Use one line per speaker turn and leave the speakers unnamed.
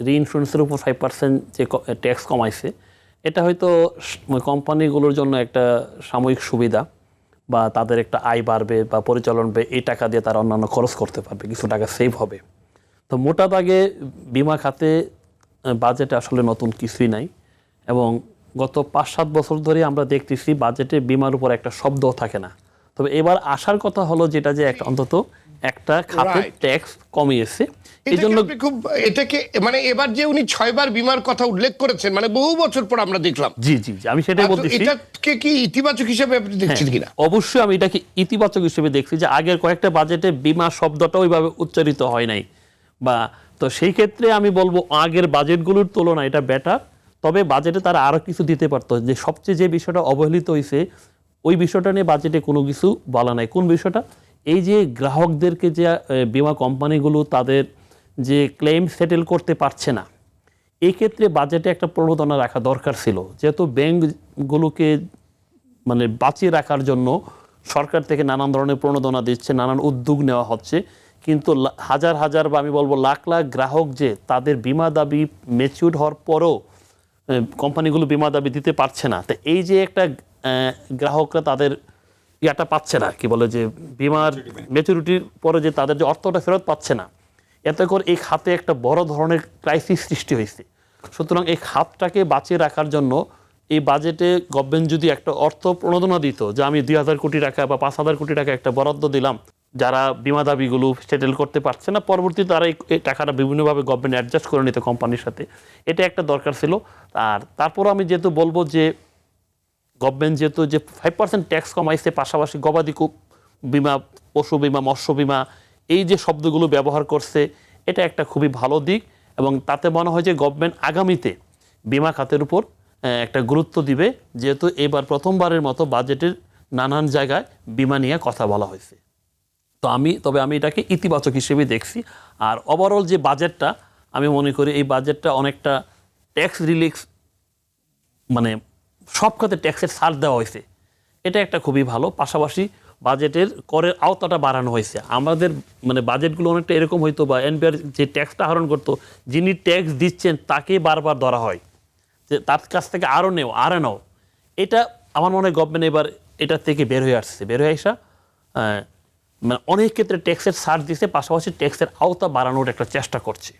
রি-ইন্স্যুরেন্সের উপর 5% যে ট্যাক্স কমাইছে, এটা হয়তো কোম্পানিগুলোর জন্য একটা সাময়িক সুবিধা, বা তাদের একটা আয় বাড়বে বা পরিচালন বাড়বে, এই টাকা দিয়ে তারা অন্যান্য খরচ করতে পারবে, কিছু টাকা সেভ হবে। তো মোটা দাগে বিমা খাতে বাজেটে আসলে নতুন কিছুই নাই, এবং গত 5-7 বছর ধরে আমরা দেখতেছি বাজেটে বিমার উপর একটা শব্দও থাকে না। তবে এবার আসার কথা হলো যেটা যে একটা অন্তত একটা খাতের ট্যাক্স কমিয়েছে। এই জন্য
খুব এটাকে মানে এবার যে উনি 6 বার বিমার কথা উল্লেখ করেছেন, মানে বহু বছর পর আমরা দেখলাম।
জি জি জি, আমি সেটাই বলতেছি।
এটাকে কি ইতিবাচক হিসেবে আপনি দেখছেন কিনা?
অবশ্যই আমি এটাকে ইতিবাচক হিসেবে দেখছি, যে আগের কয়েকটা বাজেটে বিমা শব্দটা ওইভাবে উচ্চারিত হয় নাই, বা তো সেই ক্ষেত্রে আমি বলবো আগের বাজেটগুলোর তুলনায় এটা বেটার। তবে বাজেটে তারা আরো কিছু দিতে পারতো, যে সবচেয়ে যে বিষয়টা অবহেলিত হয়েছে ওই বিষয়টা নিয়ে বাজেটে কোনো কিছু বলা নাই। কোন বিষয়টা? এই যে গ্রাহকদেরকে যে বিমা কোম্পানিগুলো তাদের যে ক্লেম সেটেল করতে পারছে না, এই ক্ষেত্রে বাজেটে একটা প্রণোদনা রাখা দরকার ছিল। যেহেতু ব্যাংকগুলোকে মানে বাঁচিয়ে রাখার জন্য সরকার থেকে নানান ধরনের প্রণোদনা দিচ্ছে, নানান উদ্যোগ নেওয়া হচ্ছে, কিন্তু হাজার হাজার বা আমি বলবো লাখ লাখ গ্রাহক যে তাদের বিমা দাবি ম্যাচিউর হওয়ার পরও কোম্পানিগুলো বিমা দাবি দিতে পারছে না। তো এই যে একটা গ্রাহকরা তাদের ইয়াটা পাচ্ছে না, কি বলে, যে বিমার ম্যাচুরিটির পরে যে তাদের যে অর্থটা ফেরত পাচ্ছে না, এতে করে এই খাতে একটা বড় ধরনের ক্রাইসিস সৃষ্টি হয়েছে। সুতরাং এই খাতটাকে বাঁচিয়ে রাখার জন্য এই বাজেটে গভর্নমেন্ট যদি একটা অর্থ প্রণোদনা দিত, যে আমি 2,000 কোটি টাকা বা 5,000 কোটি টাকা একটা বরাদ্দ দিলাম, যারা বিমা দাবিগুলো সেটেল করতে পারছে না, পরবর্তীতে তারা এই টাকাটা বিভিন্নভাবে গভর্নমেন্ট অ্যাডজাস্ট করে নিত কোম্পানির সাথে, এটা একটা দরকার ছিল। আর তারপর আমি যেহেতু বলবো যে গভর্নমেন্ট যেহেতু যে 5% ট্যাক্স কমাইছে, পাশাপাশি গবাদি বিমা, পশু বিমা, মৎস্য বিমা, এই যে শব্দগুলো ব্যবহার করছে, এটা একটা খুবই ভালো দিক। এবং তাতে মনে হয় যে গভর্নমেন্ট আগামীতে বিমা খাতের উপর একটা গুরুত্ব দিবে, যেহেতু এবার প্রথমবারের মতো বাজেটের নানান জায়গায় বিমা নিয়ে কথা বলা হয়েছে। তবে আমি এটাকে ইতিবাচক হিসেবে দেখছি। আর ওভারঅল যে বাজেটটা, আমি মনে করি এই বাজেটটা অনেকটা ট্যাক্স রিলিক্স, মানে সব খাতে ট্যাক্সের ছাড় দেওয়া হয়েছে, এটা একটা খুবই ভালো। পাশাপাশি বাজেটের করের আওতাটা বাড়ানো হয়েছে। আমাদের মানে বাজেটগুলো অনেকটা এরকম হইতো, বা এনবিআর যে ট্যাক্সটা আহরণ করতো, যিনি ট্যাক্স দিচ্ছেন তাকে বারবার ধরা হয়, যে তার কাছ থেকে আরও নাও। এটা আমার মনে হয় গভর্নমেন্ট এবার এটা থেকে বের হয়ে আসা মানে অনেক ক্ষেত্রে ট্যাক্সের ছাড় দিচ্ছে, পাশাপাশি ট্যাক্সের আওতা বাড়ানোর একটা চেষ্টা করছে।